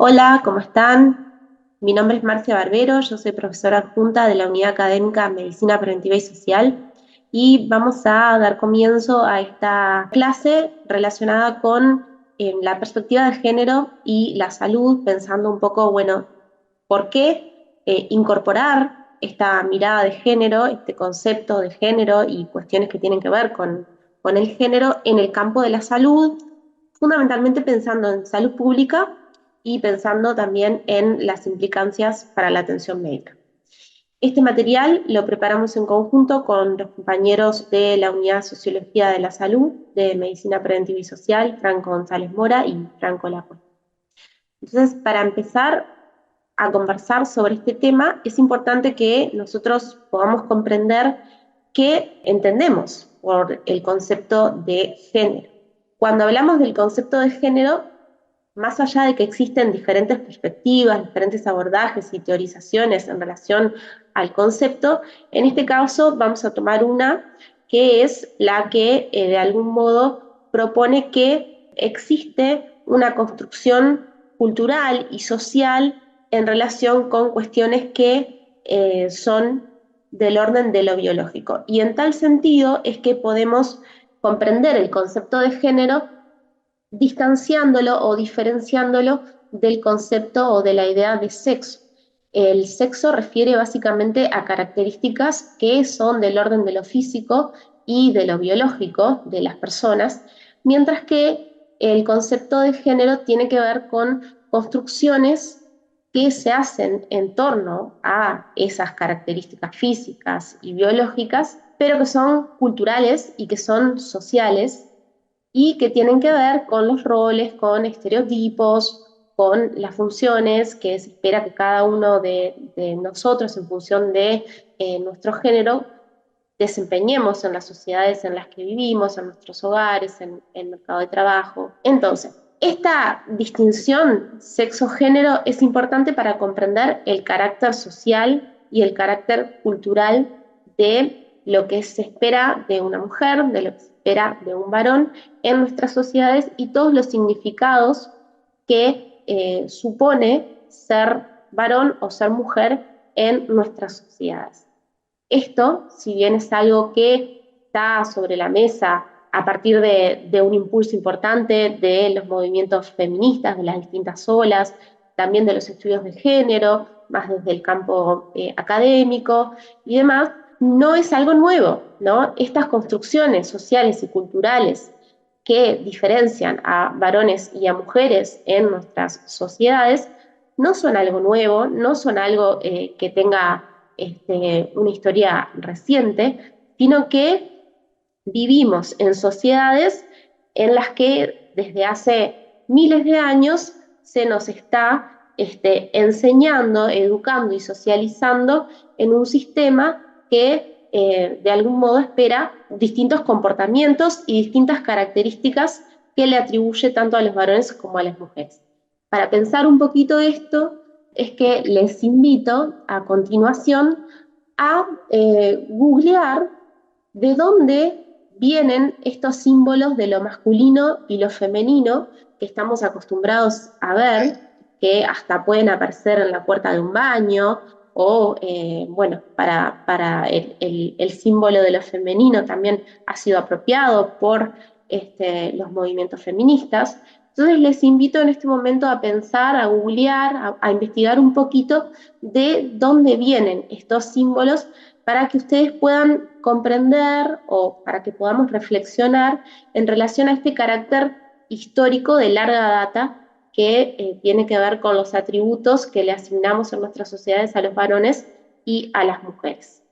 Hola, ¿cómo están? Mi nombre es Marcia Barbero, yo soy profesora adjunta de la Unidad Académica Medicina Preventiva y Social y vamos a dar comienzo a esta clase relacionada con la perspectiva de género y la salud, pensando un poco, bueno, ¿por qué incorporar esta mirada de género, este concepto de género y cuestiones que tienen que ver con el género en el campo de la salud, fundamentalmente pensando en salud pública y pensando también en las implicancias para la atención médica? Este material lo preparamos en conjunto con los compañeros de la Unidad de Sociología de la Salud, de Medicina Preventiva y Social, Franco González Mora y Franco Lapuente. Entonces, para empezar a conversar sobre este tema, es importante que nosotros podamos comprender qué entendemos por el concepto de género. Cuando hablamos del concepto de género, más allá de que existen diferentes perspectivas, diferentes abordajes y teorizaciones en relación al concepto, en este caso vamos a tomar una que es la que de algún modo propone que existe una construcción cultural y social en relación con cuestiones que son del orden de lo biológico. Y en tal sentido es que podemos comprender el concepto de género distanciándolo o diferenciándolo del concepto o de la idea de sexo. El sexo refiere básicamente a características que son del orden de lo físico y de lo biológico de las personas, mientras que el concepto de género tiene que ver con construcciones que se hacen en torno a esas características físicas y biológicas, pero que son culturales y que son sociales y que tienen que ver con los roles, con estereotipos, con las funciones que se espera que cada uno de nosotros, en función de nuestro género, desempeñemos en las sociedades en las que vivimos, en nuestros hogares, en el mercado de trabajo. Entonces, esta distinción sexo-género es importante para comprender el carácter social y el carácter cultural de lo que se espera de una mujer, de lo que se espera de un varón en nuestras sociedades y todos los significados que supone ser varón o ser mujer en nuestras sociedades. Esto, si bien es algo que está sobre la mesa a partir de un impulso importante de los movimientos feministas, de las distintas olas, también de los estudios de género, más desde el campo académico y demás, no es algo nuevo, ¿no? Estas construcciones sociales y culturales que diferencian a varones y a mujeres en nuestras sociedades no son algo nuevo, no son algo que tenga una historia reciente, sino que vivimos en sociedades en las que desde hace miles de años se nos está enseñando, educando y socializando en un sistema que de algún modo espera distintos comportamientos y distintas características que le atribuye tanto a los varones como a las mujeres. Para pensar un poquito esto, es que les invito a continuación a googlear de dónde vienen estos símbolos de lo masculino y lo femenino que estamos acostumbrados a ver, que hasta pueden aparecer en la puerta de un baño, o bueno, para el símbolo de lo femenino también ha sido apropiado por los movimientos feministas. Entonces les invito en este momento a pensar, a googlear, a investigar un poquito de dónde vienen estos símbolos para que ustedes puedan comprender o para que podamos reflexionar en relación a este carácter histórico de larga data que tiene que ver con los atributos que le asignamos en nuestras sociedades a los varones y a las mujeres.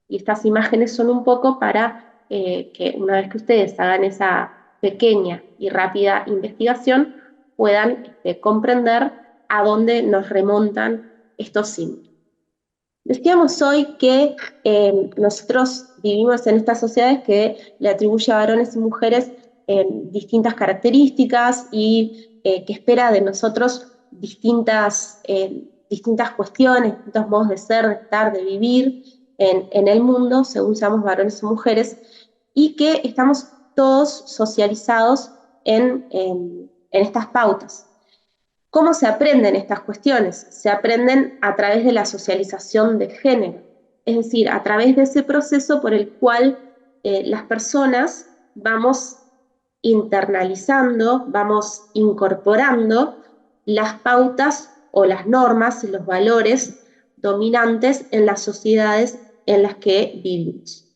Y estas imágenes son un poco para que una vez que ustedes hagan esa pequeña y rápida investigación, puedan comprender a dónde nos remontan estos símbolos. Decíamos hoy que nosotros vivimos en estas sociedades que le atribuye a varones y mujeres distintas características y que espera de nosotros distintas cuestiones, distintos modos de ser, de estar, de vivir en el mundo, según seamos varones o mujeres, y que estamos todos socializados en estas pautas. ¿Cómo se aprenden estas cuestiones? Se aprenden a través de la socialización de género, es decir, a través de ese proceso por el cual las personas vamos internalizando, vamos incorporando las pautas o las normas y los valores dominantes en las sociedades en las que vivimos.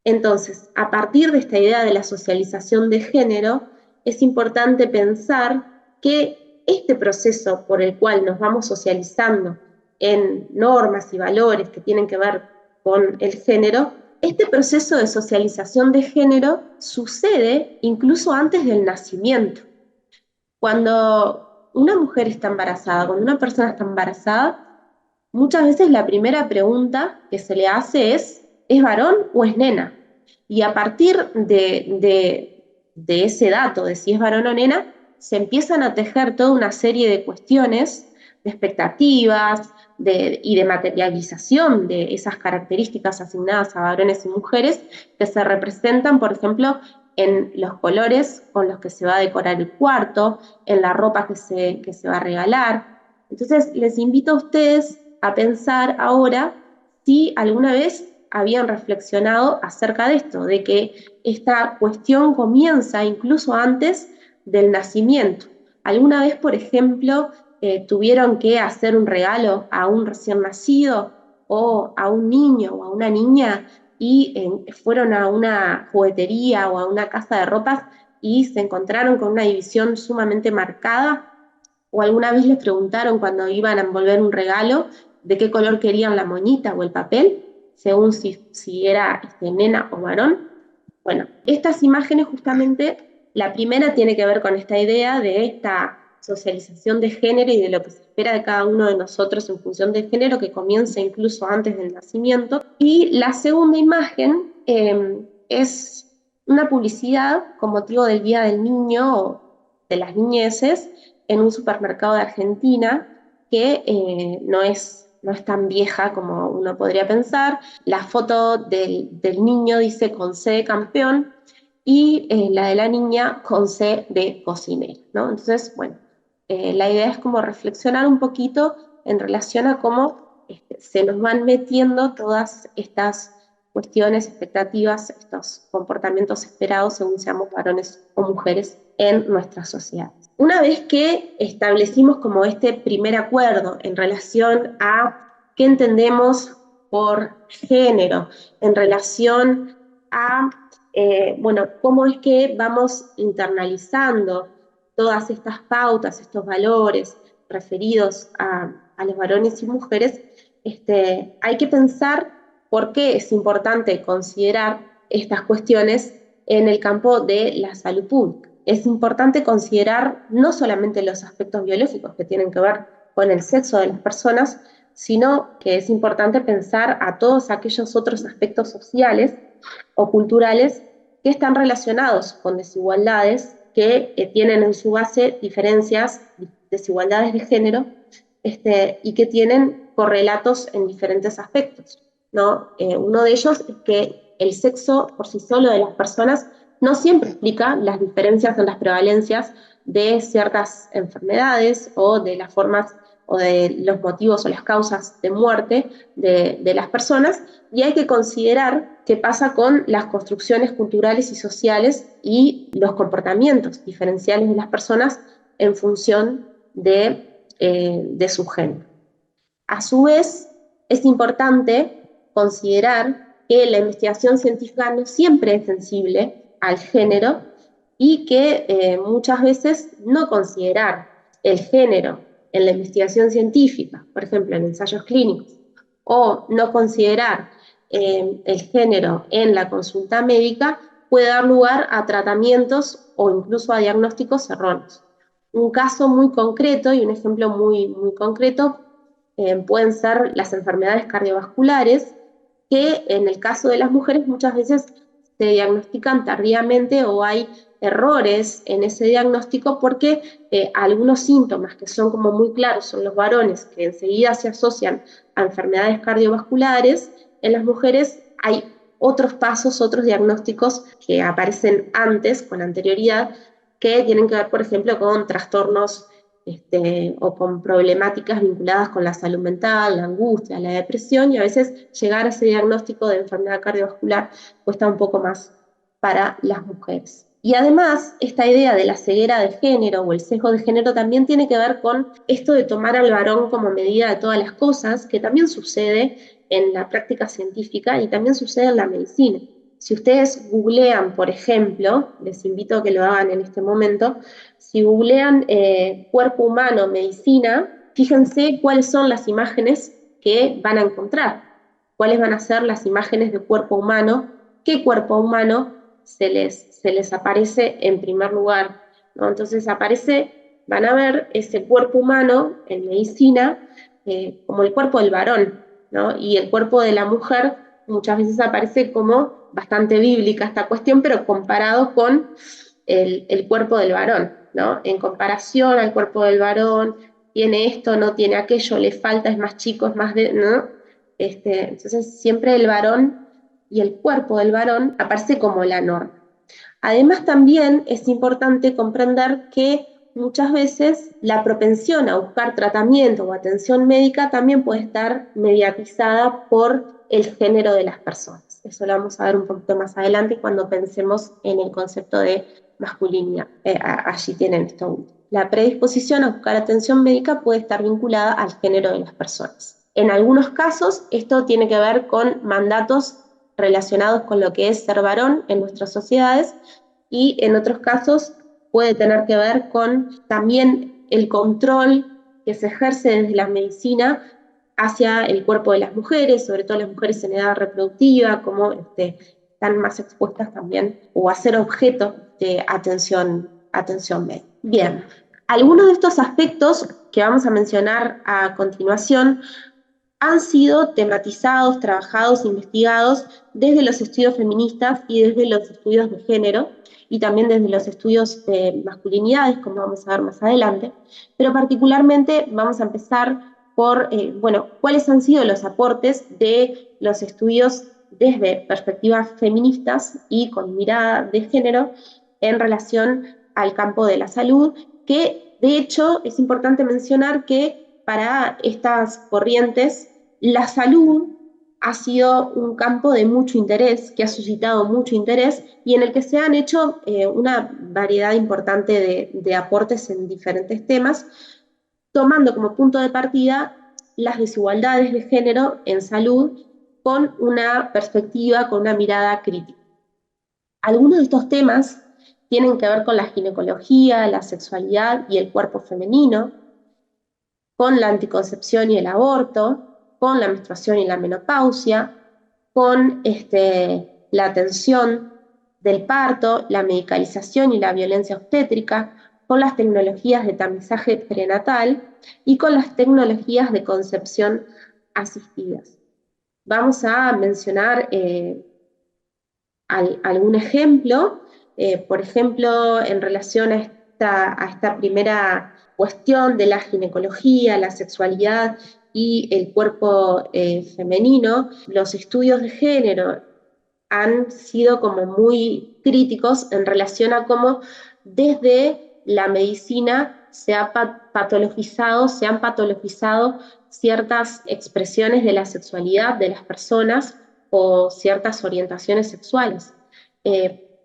Entonces, a partir de esta idea de la socialización de género, es importante pensar que este proceso por el cual nos vamos socializando en normas y valores que tienen que ver con el género, este proceso de socialización de género sucede incluso antes del nacimiento. Cuando una mujer está embarazada, cuando una persona está embarazada, muchas veces la primera pregunta que se le hace ¿es varón o es nena? Y a partir de ese dato, de si es varón o nena, se empiezan a tejer toda una serie de cuestiones, de expectativas y de materialización de esas características asignadas a varones y mujeres que se representan, por ejemplo, en los colores con los que se va a decorar el cuarto, en la ropa que se va a regalar. Entonces, les invito a ustedes a pensar ahora si alguna vez habían reflexionado acerca de esto, de que esta cuestión comienza incluso antes del nacimiento. ¿Alguna vez, por ejemplo, tuvieron que hacer un regalo a un recién nacido o a un niño o a una niña y fueron a una juguetería o a una casa de ropas y se encontraron con una división sumamente marcada? ¿O alguna vez les preguntaron cuando iban a envolver un regalo de qué color querían la moñita o el papel, según si era nena o varón? Bueno, estas imágenes justamente, la primera tiene que ver con esta idea de esta socialización de género y de lo que se espera de cada uno de nosotros en función de género, que comienza incluso antes del nacimiento. Y la segunda imagen es una publicidad con motivo del Día del Niño o de las niñeces en un supermercado de Argentina que no es tan vieja como uno podría pensar. La foto del niño dice con C de campeón y la de la niña con C de cocinera, ¿no? Entonces, bueno, la idea es como reflexionar un poquito en relación a cómo se nos van metiendo todas estas cuestiones, expectativas, estos comportamientos esperados según seamos varones o mujeres en nuestra sociedad. Una vez que establecimos como este primer acuerdo en relación a qué entendemos por género, en relación a, bueno, cómo es que vamos internalizando todas estas pautas, estos valores referidos a los varones y mujeres, hay que pensar por qué es importante considerar estas cuestiones en el campo de la salud pública. Es importante considerar no solamente los aspectos biológicos que tienen que ver con el sexo de las personas, sino que es importante pensar a todos aquellos otros aspectos sociales o culturales que están relacionados con desigualdades que tienen en su base diferencias, desigualdades de género, y que tienen correlatos en diferentes aspectos, ¿no? Uno de ellos es que el sexo por sí solo de las personas no siempre explica las diferencias en las prevalencias de ciertas enfermedades o de las formas o de los motivos o las causas de muerte de las personas, y hay que considerar qué pasa con las construcciones culturales y sociales y los comportamientos diferenciales de las personas en función de su género. A su vez, es importante considerar que la investigación científica no siempre es sensible al género y que muchas veces no considerar el género en la investigación científica, por ejemplo, en ensayos clínicos, o no considerar el género en la consulta médica puede dar lugar a tratamientos o incluso a diagnósticos erróneos. Un caso muy concreto y un ejemplo muy concreto pueden ser las enfermedades cardiovasculares, que en el caso de las mujeres muchas veces se diagnostican tardíamente o hay errores en ese diagnóstico porque algunos síntomas que son como muy claros son los varones, que enseguida se asocian a enfermedades cardiovasculares. En las mujeres hay otros pasos, otros diagnósticos que aparecen antes, con anterioridad, que tienen que ver, por ejemplo, con trastornos o con problemáticas vinculadas con la salud mental, la angustia, la depresión, y a veces llegar a ese diagnóstico de enfermedad cardiovascular cuesta un poco más para las mujeres. Y además, esta idea de la ceguera de género o el sesgo de género también tiene que ver con esto de tomar al varón como medida de todas las cosas, que también sucede en la práctica científica y también sucede en la medicina. Si ustedes googlean, por ejemplo, les invito a que lo hagan en este momento, si googlean cuerpo humano, medicina, fíjense cuáles son las imágenes que van a encontrar, cuáles van a ser las imágenes de cuerpo humano, qué cuerpo humano se les aparece en primer lugar, ¿no? Entonces van a ver ese cuerpo humano en medicina como el cuerpo del varón, ¿no? Y el cuerpo de la mujer muchas veces aparece como bastante bíblica esta cuestión, pero comparado con el cuerpo del varón, ¿no? En comparación al cuerpo del varón, tiene esto, no tiene aquello, le falta, es más chico, es más de, ¿no? Entonces siempre el varón y el cuerpo del varón aparece como la norma. Además también es importante comprender que muchas veces la propensión a buscar tratamiento o atención médica también puede estar mediatizada por el género de las personas. Eso lo vamos a ver un poquito más adelante cuando pensemos en el concepto de masculinidad. Allí tienen esto último. La predisposición a buscar atención médica puede estar vinculada al género de las personas. En algunos casos, esto tiene que ver con mandatos relacionados con lo que es ser varón en nuestras sociedades, y en otros casos puede tener que ver con también el control que se ejerce desde la medicina hacia el cuerpo de las mujeres, sobre todo las mujeres en edad reproductiva, como están más expuestas también o a ser objeto de atención médica. Bien, algunos de estos aspectos que vamos a mencionar a continuación han sido tematizados, trabajados, investigados desde los estudios feministas y desde los estudios de género, y también desde los estudios de masculinidades, como vamos a ver más adelante, pero particularmente vamos a empezar por, cuáles han sido los aportes de los estudios desde perspectivas feministas y con mirada de género en relación al campo de la salud, que de hecho es importante mencionar que para estas corrientes la salud ha sido un campo de mucho interés, que ha suscitado mucho interés y en el que se han hecho una variedad importante de aportes en diferentes temas, tomando como punto de partida las desigualdades de género en salud con una perspectiva, con una mirada crítica. Algunos de estos temas tienen que ver con la ginecología, la sexualidad y el cuerpo femenino, con la anticoncepción y el aborto, con la menstruación y la menopausia, con la atención del parto, la medicalización y la violencia obstétrica, con las tecnologías de tamizaje prenatal y con las tecnologías de concepción asistidas. Vamos a mencionar algún ejemplo, por ejemplo, en relación a esta primera cuestión de la ginecología, la sexualidad y el cuerpo femenino, los estudios de género han sido como muy críticos en relación a cómo desde la medicina se han patologizado ciertas expresiones de la sexualidad de las personas o ciertas orientaciones sexuales.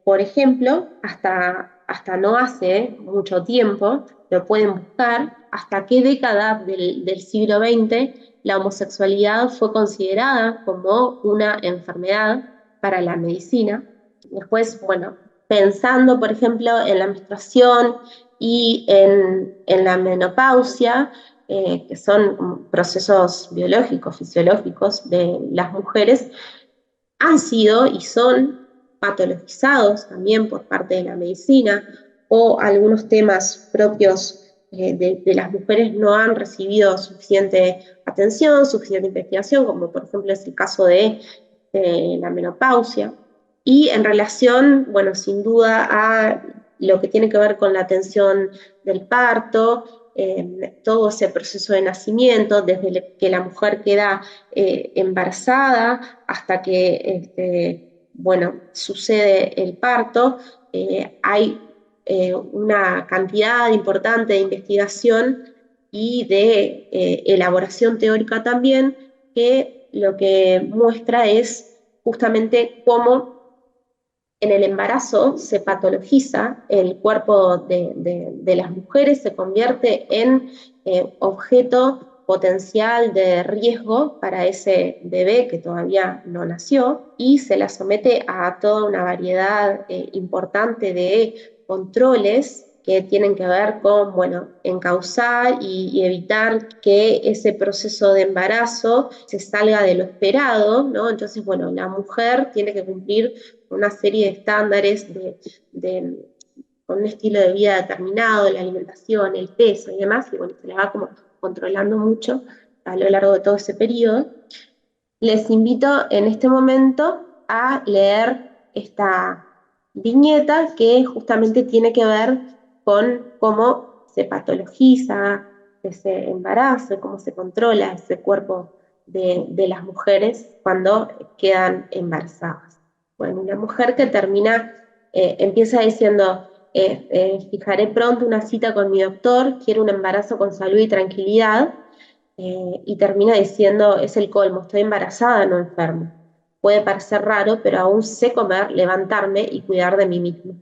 Por ejemplo, hasta no hace mucho tiempo, lo pueden buscar, hasta qué década del siglo XX la homosexualidad fue considerada como una enfermedad para la medicina. Después, bueno, pensando, por ejemplo, en la menstruación y en la menopausia, que son procesos biológicos, fisiológicos de las mujeres, han sido y son patologizados también por parte de la medicina, o algunos temas propios de las mujeres no han recibido suficiente atención, suficiente investigación, como por ejemplo es el caso de la menopausia. Y en relación, bueno, sin duda a lo que tiene que ver con la atención del parto, todo ese proceso de nacimiento, desde que la mujer queda embarazada hasta que, bueno, sucede el parto. Hay una cantidad importante de investigación y de elaboración teórica también, que lo que muestra es justamente cómo en el embarazo se patologiza el cuerpo de las mujeres, se convierte en objeto potencial de riesgo para ese bebé que todavía no nació, y se la somete a toda una variedad importante de controles que tienen que ver con, bueno, encauzar y evitar que ese proceso de embarazo se salga de lo esperado, ¿no? Entonces, bueno, la mujer tiene que cumplir una serie de estándares con un estilo de vida determinado, la alimentación, el peso y demás, y bueno, se la va como controlando mucho a lo largo de todo ese periodo. Les invito en este momento a leer esta viñeta que justamente tiene que ver con cómo se patologiza ese embarazo, cómo se controla ese cuerpo de las mujeres cuando quedan embarazadas. Bueno, una mujer que empieza diciendo, fijaré pronto una cita con mi doctor, quiero un embarazo con salud y tranquilidad, y termina diciendo, es el colmo, estoy embarazada, no enfermo. Puede parecer raro, pero aún sé comer, levantarme y cuidar de mí misma,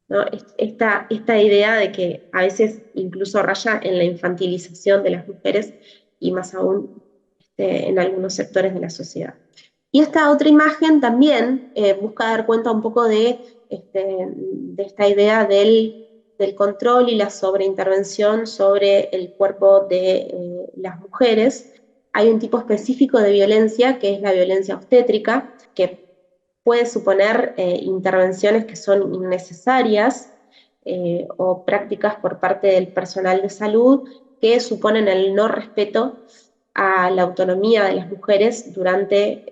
¿no? Esta idea de que a veces incluso raya en la infantilización de las mujeres y más aún en algunos sectores de la sociedad. Y esta otra imagen también busca dar cuenta un poco de esta idea del control y la sobreintervención sobre el cuerpo de las mujeres. Hay un tipo específico de violencia, que es la violencia obstétrica, que puede suponer intervenciones que son innecesarias o prácticas por parte del personal de salud que suponen el no respeto a la autonomía de las mujeres durante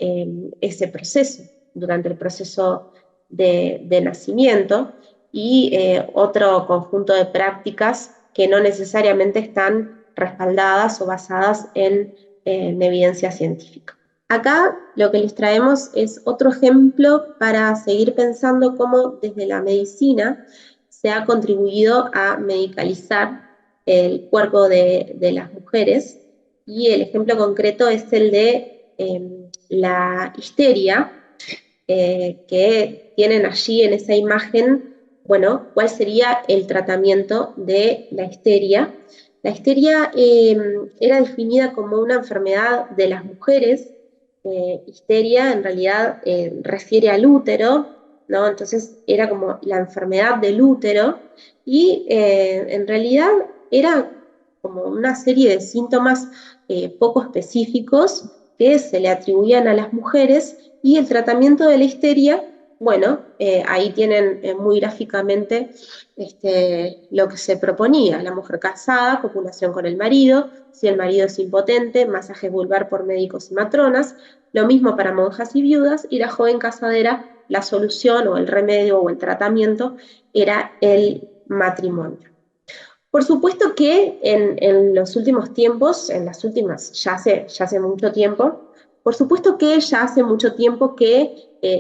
ese proceso, durante el proceso de nacimiento, y otro conjunto de prácticas que no necesariamente están respaldadas o basadas en evidencia científica. Acá lo que les traemos es otro ejemplo para seguir pensando cómo desde la medicina se ha contribuido a medicalizar el cuerpo de las mujeres, y el ejemplo concreto es el de la histeria, que tienen allí en esa imagen, bueno, cuál sería el tratamiento de la histeria. La histeria era definida como una enfermedad de las mujeres. Histeria en realidad refiere al útero, ¿no? Entonces era como la enfermedad del útero, y en realidad era como una serie de síntomas poco específicos que se le atribuían a las mujeres, y el tratamiento de la histeria, bueno, ahí tienen muy gráficamente lo que se proponía: la mujer casada, copulación con el marido, si el marido es impotente, masaje vulvar por médicos y matronas, lo mismo para monjas y viudas, y la joven casadera, la solución o el remedio o el tratamiento era el matrimonio. Por supuesto que en los últimos tiempos, ya hace mucho tiempo, por supuesto que ya hace mucho tiempo que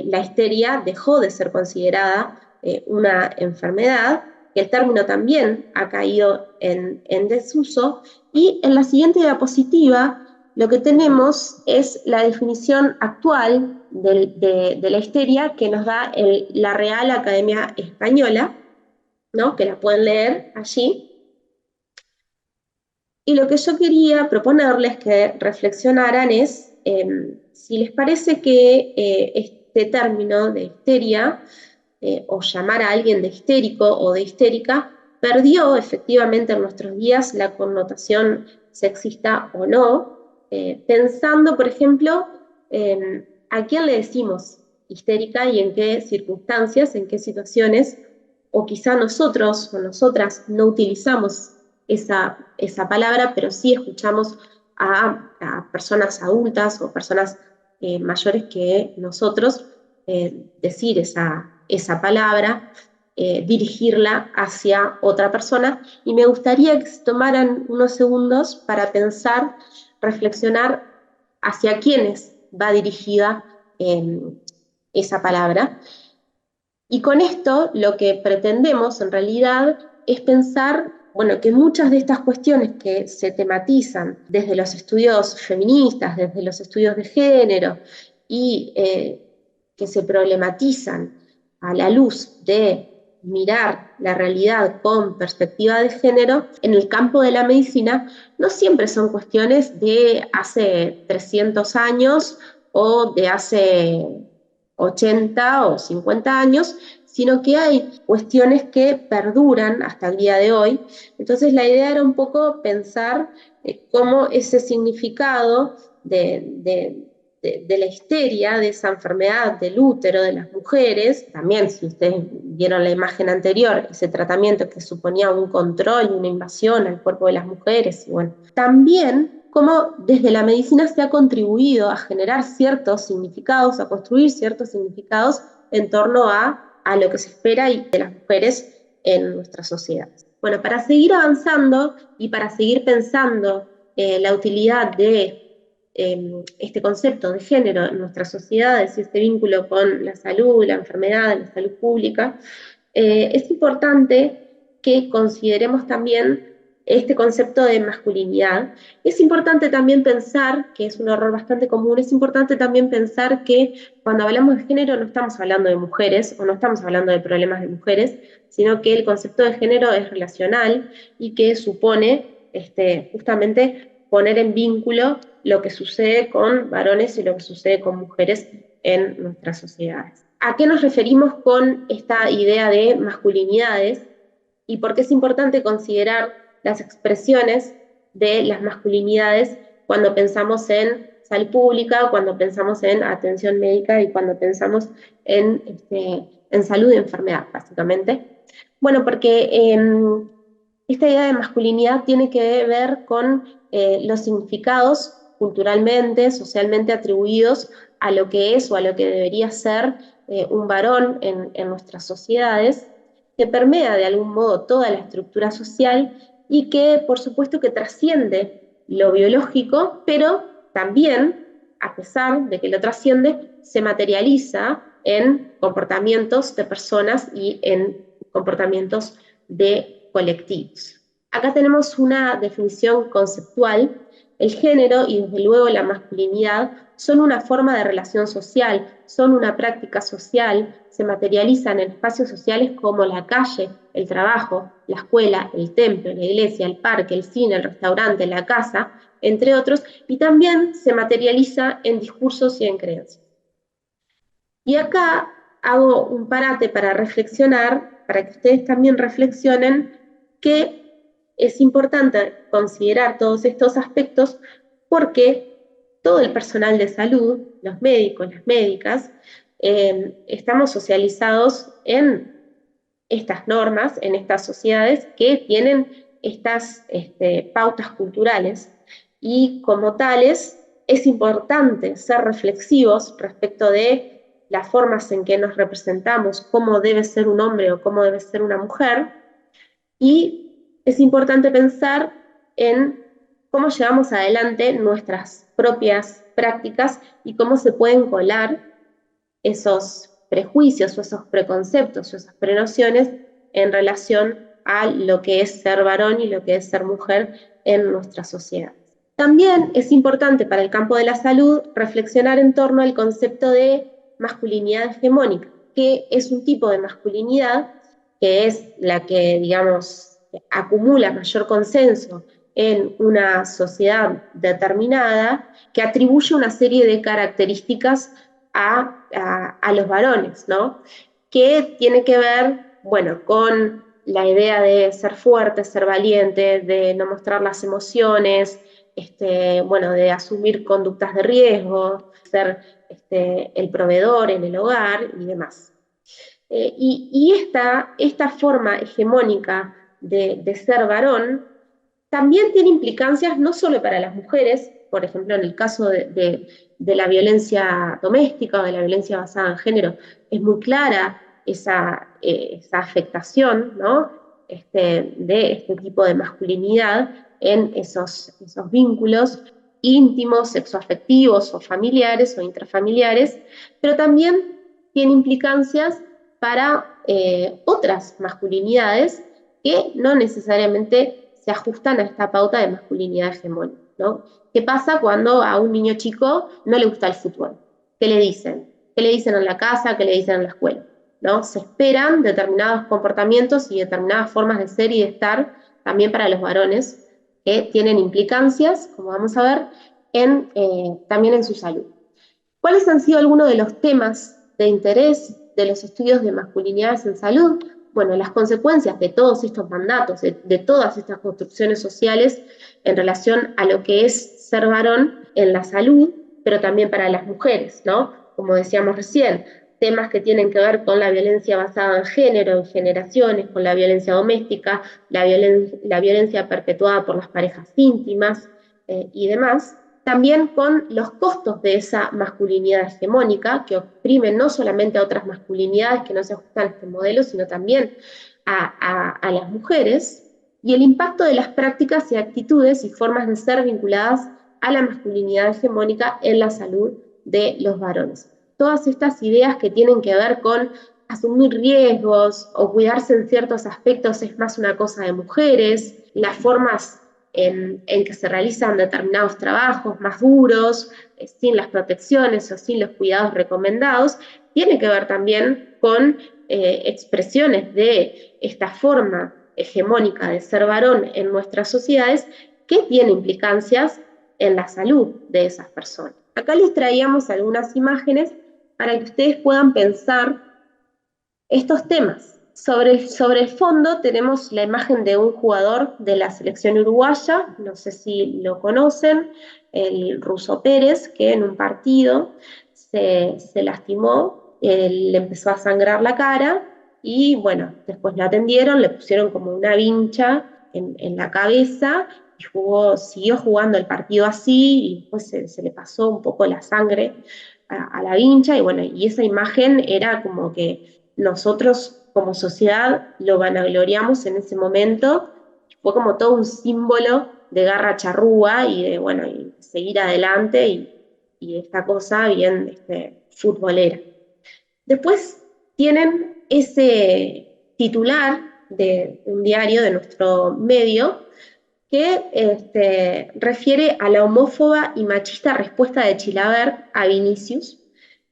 la histeria dejó de ser considerada una enfermedad, que el término también ha caído en desuso, y en la siguiente diapositiva lo que tenemos es la definición actual de la histeria que nos da la Real Academia Española, ¿no? Que la pueden leer allí. Y lo que yo quería proponerles que reflexionaran es si les parece que este término de histeria, o llamar a alguien de histérico o de histérica, perdió efectivamente en nuestros días la connotación sexista o no, pensando, por ejemplo, a quién le decimos histérica y en qué circunstancias, en qué situaciones, o quizá nosotros o nosotras no utilizamos esa palabra, pero sí escuchamos a personas adultas o personas mayores que nosotros decir esa palabra. dirigirla hacia otra persona. Y me gustaría que se tomaran unos segundos para pensar, reflexionar hacia quiénes va dirigida esa palabra. Y con esto lo que pretendemos en realidad es pensar, bueno, que muchas de estas cuestiones que se tematizan desde los estudios feministas, desde los estudios de género y que se problematizan a la luz de mirar la realidad con perspectiva de género, en el campo de la medicina no siempre son cuestiones de hace 300 años o de hace 80 o 50 años, sino que hay cuestiones que perduran hasta el día de hoy. Entonces la idea era un poco pensar cómo ese significado de la histeria, de esa enfermedad del útero de las mujeres, también si ustedes vieron la imagen anterior, ese tratamiento que suponía un control, una invasión al cuerpo de las mujeres, y bueno, también cómo desde la medicina se ha contribuido a generar ciertos significados, a construir ciertos significados en torno a lo que se espera de las mujeres en nuestras sociedades. Bueno, para seguir avanzando y para seguir pensando la utilidad de este concepto de género en nuestras sociedades y este vínculo con la salud, la enfermedad, la salud pública, es importante que consideremos también este concepto de masculinidad. Es importante también pensar, que es un error bastante común, es importante también pensar que cuando hablamos de género no estamos hablando de mujeres o no estamos hablando de problemas de mujeres, sino que el concepto de género es relacional y que supone justamente poner en vínculo lo que sucede con varones y lo que sucede con mujeres en nuestras sociedades. ¿A qué nos referimos con esta idea de masculinidades y por qué es importante considerar las expresiones de las masculinidades cuando pensamos en salud pública, cuando pensamos en atención médica y cuando pensamos en salud y enfermedad, básicamente? Bueno, porque esta idea de masculinidad tiene que ver con los significados culturalmente, socialmente atribuidos a lo que es o a lo que debería ser un varón en nuestras sociedades, que permea de algún modo toda la estructura social y que por supuesto que trasciende lo biológico, pero también, a pesar de que lo trasciende, se materializa en comportamientos de personas y en comportamientos de colectivos. Acá tenemos una definición conceptual. El género y desde luego la masculinidad son una forma de relación social, son una práctica social, se materializan en espacios sociales como la calle, el trabajo, la escuela, el templo, la iglesia, el parque, el cine, el restaurante, la casa, entre otros, y también se materializa en discursos y en creencias. Y acá hago un parate para reflexionar, para que ustedes también reflexionen que es importante considerar todos estos aspectos porque todo el personal de salud, los médicos, las médicas, estamos socializados en estas normas, en estas sociedades que tienen estas pautas culturales y como tales es importante ser reflexivos respecto de las formas en que nos representamos, cómo debe ser un hombre o cómo debe ser una mujer, y es importante pensar en cómo llevamos adelante nuestras propias prácticas y cómo se pueden colar esos prejuicios o esos preconceptos o esas prenociones en relación a lo que es ser varón y lo que es ser mujer en nuestra sociedad. También es importante para el campo de la salud reflexionar en torno al concepto de masculinidad hegemónica, que es un tipo de masculinidad que es la que, digamos, acumula mayor consenso en una sociedad determinada, que atribuye una serie de características a los varones, ¿no? Que tiene que ver, bueno, con la idea de ser fuerte, ser valiente, de no mostrar las emociones, bueno, de asumir conductas de riesgo, ser el proveedor en el hogar y demás. Y esta forma hegemónica de ser varón también tiene implicancias no solo para las mujeres, por ejemplo, en el caso de la violencia doméstica o de la violencia basada en género, es muy clara esa afectación, ¿no? De este tipo de masculinidad en esos vínculos íntimos, sexoafectivos o familiares o intrafamiliares, pero también tiene implicancias para otras masculinidades que no necesariamente se ajustan a esta pauta de masculinidad hegemónica, ¿no? ¿Qué pasa cuando a un niño chico no le gusta el fútbol? ¿Qué le dicen? ¿Qué le dicen en la casa? ¿Qué le dicen en la escuela? ¿No? Se esperan determinados comportamientos y determinadas formas de ser y de estar también para los varones que tienen implicancias, como vamos a ver, también en su salud. ¿Cuáles han sido algunos de los temas de interés de los estudios de masculinidades en salud? Bueno, las consecuencias de todos estos mandatos, de todas estas construcciones sociales en relación a lo que es ser varón en la salud, pero también para las mujeres, ¿no? Como decíamos recién, temas que tienen que ver con la violencia basada en género, en generaciones, con la violencia doméstica, la violencia perpetuada por las parejas íntimas y demás. También con los costos de esa masculinidad hegemónica, que oprimen no solamente a otras masculinidades que no se ajustan a este modelo, sino también a las mujeres, y el impacto de las prácticas y actitudes y formas de ser vinculadas a la masculinidad hegemónica en la salud de los varones. Todas estas ideas que tienen que ver con asumir riesgos o cuidarse en ciertos aspectos es más una cosa de mujeres, las formas en que se realizan determinados trabajos más duros, sin las protecciones o sin los cuidados recomendados, tiene que ver también con expresiones de esta forma hegemónica de ser varón en nuestras sociedades que tiene implicancias en la salud de esas personas. Acá les traíamos algunas imágenes para que ustedes puedan pensar estos temas. Sobre el fondo tenemos la imagen de un jugador de la selección uruguaya, no sé si lo conocen, el Ruso Pérez, que en un partido se lastimó, le empezó a sangrar la cara y bueno, después lo atendieron, le pusieron como una vincha en la cabeza y siguió jugando el partido así y después se le pasó un poco la sangre a la vincha y bueno, y esa imagen era como que nosotros como sociedad lo vanagloriamos en ese momento, fue como todo un símbolo de garra charrúa y de, bueno, y seguir adelante y esta cosa bien futbolera. Después tienen ese titular de un diario de nuestro medio que refiere a la homófoba y machista respuesta de Chilavert a Vinicius,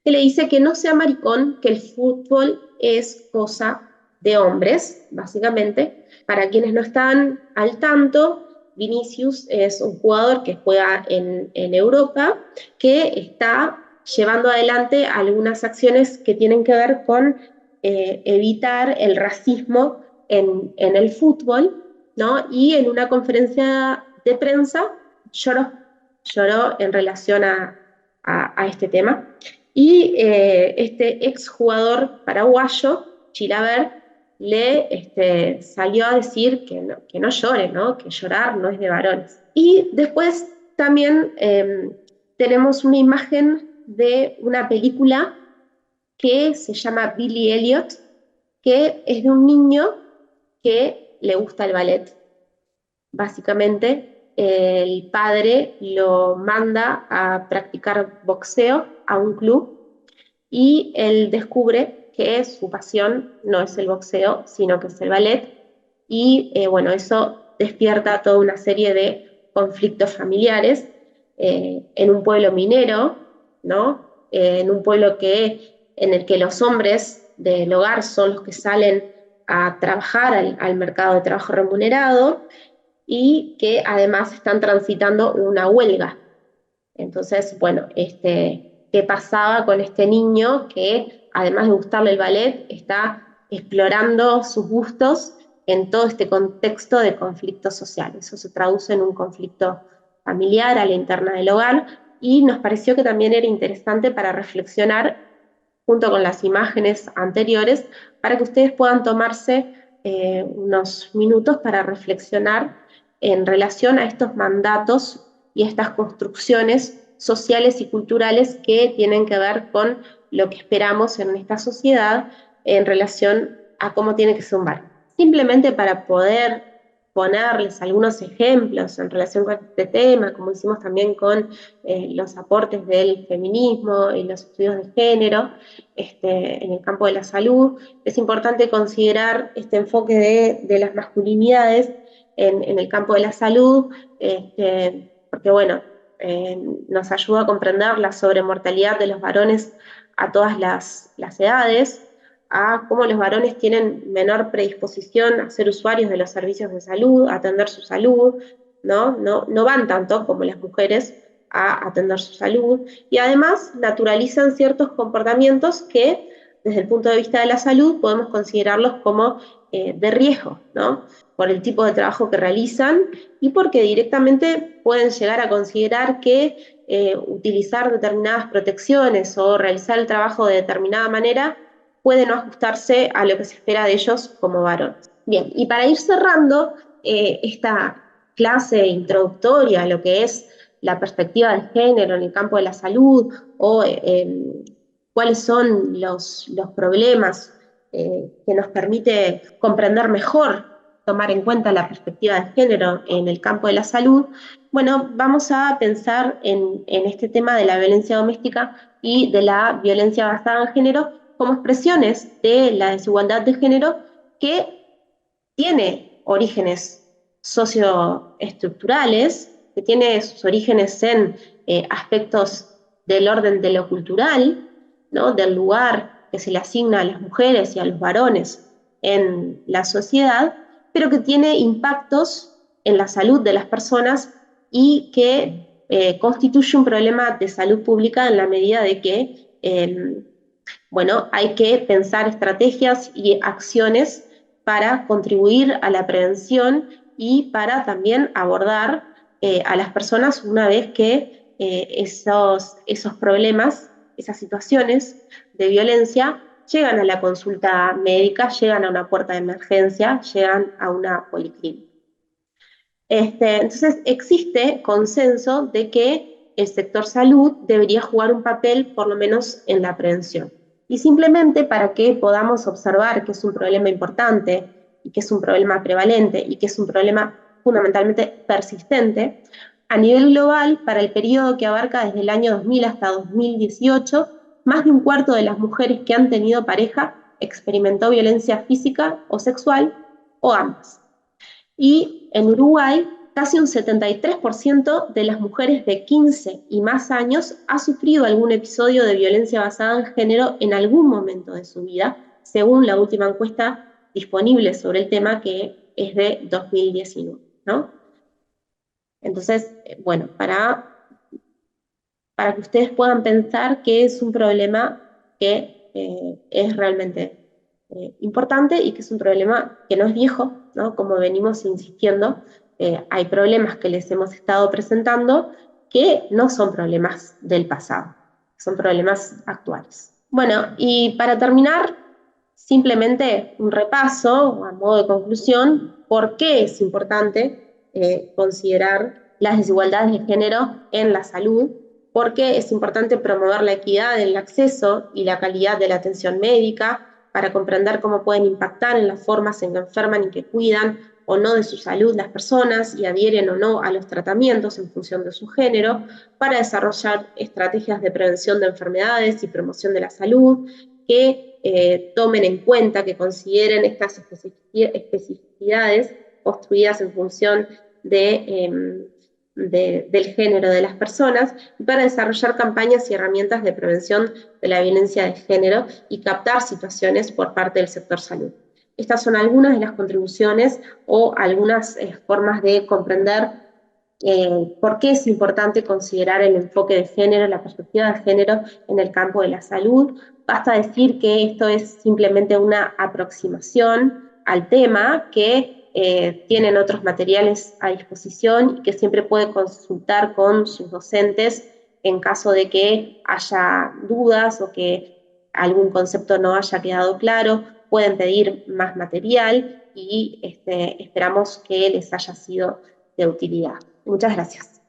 que le dice que no sea maricón, que el fútbol es cosa de hombres, básicamente. Para quienes no están al tanto, Vinicius es un jugador que juega en Europa, que está llevando adelante algunas acciones que tienen que ver con evitar el racismo en el fútbol, ¿no? Y en una conferencia de prensa lloró en relación a este tema. Y este exjugador paraguayo, Chilavert, le salió a decir que no llore, ¿no? Que llorar no es de varones. Y después también tenemos una imagen de una película que se llama Billy Elliot, que es de un niño que le gusta el ballet. Básicamente, el padre lo manda a practicar boxeo a un club y él descubre que su pasión no es el boxeo, sino que es el ballet. Y bueno, eso despierta toda una serie de conflictos familiares en un pueblo minero, ¿no? En un pueblo en el que los hombres del hogar son los que salen a trabajar al mercado de trabajo remunerado y que además están transitando una huelga. Entonces, bueno, ¿qué pasaba con este niño que además de gustarle el ballet, está explorando sus gustos en todo este contexto de conflicto social? Eso se traduce en un conflicto familiar a la interna del hogar y nos pareció que también era interesante para reflexionar junto con las imágenes anteriores para que ustedes puedan tomarse unos minutos para reflexionar en relación a estos mandatos y estas construcciones sociales y culturales que tienen que ver con lo que esperamos en esta sociedad en relación a cómo tiene que ser un varón. Simplemente para poder ponerles algunos ejemplos en relación con este tema, como hicimos también con los aportes del feminismo y los estudios de género en el campo de la salud, es importante considerar este enfoque de las masculinidades en el campo de la salud, porque bueno, nos ayuda a comprender la sobremortalidad de los varones a todas las edades, a cómo los varones tienen menor predisposición a ser usuarios de los servicios de salud, a atender su salud, no van tanto como las mujeres a atender su salud, y además naturalizan ciertos comportamientos que, desde el punto de vista de la salud, podemos considerarlos como de riesgo, ¿no? Por el tipo de trabajo que realizan y porque directamente pueden llegar a considerar que utilizar determinadas protecciones o realizar el trabajo de determinada manera puede no ajustarse a lo que se espera de ellos como varones. Bien, y para ir cerrando esta clase introductoria a lo que es la perspectiva de género en el campo de la salud o cuáles son los problemas que nos permite comprender mejor, tomar en cuenta la perspectiva de género en el campo de la salud, bueno, vamos a pensar en este tema de la violencia doméstica y de la violencia basada en género como expresiones de la desigualdad de género que tiene orígenes socioestructurales, que tiene sus orígenes en aspectos del orden de lo cultural, ¿no? Del lugar que se le asigna a las mujeres y a los varones en la sociedad, pero que tiene impactos en la salud de las personas y que constituye un problema de salud pública en la medida de que bueno, hay que pensar estrategias y acciones para contribuir a la prevención y para también abordar a las personas una vez que esos problemas, esas situaciones de violencia llegan a la consulta médica, llegan a una puerta de emergencia, llegan a una policlínica. Entonces existe consenso de que el sector salud debería jugar un papel por lo menos en la prevención. Y simplemente para que podamos observar que es un problema importante y que es un problema prevalente y que es un problema fundamentalmente persistente, a nivel global, para el periodo que abarca desde el año 2000 hasta 2018, más de un cuarto de las mujeres que han tenido pareja experimentó violencia física o sexual o ambas. Y en Uruguay, casi un 73% de las mujeres de 15 y más años ha sufrido algún episodio de violencia basada en género en algún momento de su vida, según la última encuesta disponible sobre el tema, que es de 2019, ¿no? Entonces, bueno, para que ustedes puedan pensar que es un problema que es realmente importante y que es un problema que no es viejo, ¿no? Como venimos insistiendo, hay problemas que les hemos estado presentando que no son problemas del pasado, son problemas actuales. Bueno, y para terminar, simplemente un repaso a modo de conclusión, ¿por qué es importante considerar las desigualdades de género en la salud? Porque es importante promover la equidad en el acceso y la calidad de la atención médica para comprender cómo pueden impactar en las formas en que enferman y que cuidan o no de su salud las personas y adhieren o no a los tratamientos en función de su género, para desarrollar estrategias de prevención de enfermedades y promoción de la salud que tomen en cuenta, que consideren estas especificidades construidas en función del género de las personas, para desarrollar campañas y herramientas de prevención de la violencia de género y captar situaciones por parte del sector salud. Estas son algunas de las contribuciones o algunas formas de comprender por qué es importante considerar el enfoque de género, la perspectiva de género en el campo de la salud. Basta decir que esto es simplemente una aproximación al tema que tienen otros materiales a disposición y que siempre puede consultar con sus docentes en caso de que haya dudas o que algún concepto no haya quedado claro. Pueden pedir más material y esperamos que les haya sido de utilidad. Muchas gracias.